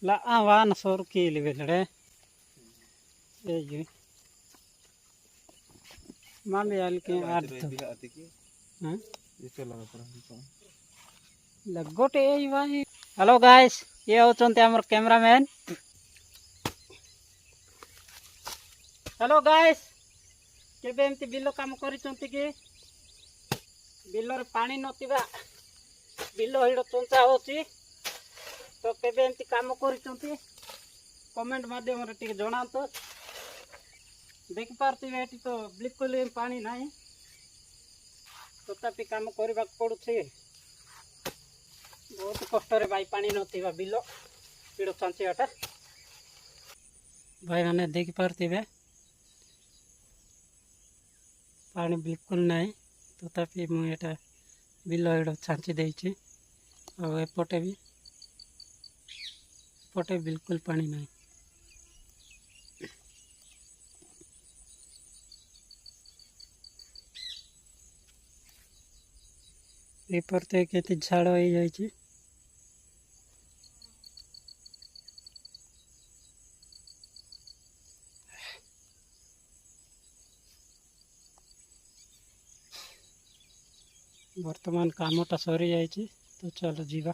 ला आवान सोर कील बेलड़े ये मान याल के आठ हां लगोटे ए भाई हेलो गाइस ये होचंते हमर कैमरामैन हेलो गाइस केबे एमती बिलो काम करिसंती कि बिलो रे पानी नतिबा बिलो हिडो चंचा होची तो केबे एमती काम करिसंती कमेंट माध्यम रे टिके जणांतो देख पारती एटी तो बिल्कुल पानी नाही तथापि काम करबा पड़ुछि बहुत कष्ट रे भाई पानी नथिबा बिलो हिडो चंचियाटा भाई माने देख पारती पानी बिल्कुल नहीं तथापि मुझे एटा बिलो हिडो छांची देइछि और एपटे भी पटे बिल्कुल पानी नहीं एपर तो केते झाड़ हो जाइछि वर्तमान कामटा सरी जाइछि तो चलो जीवा।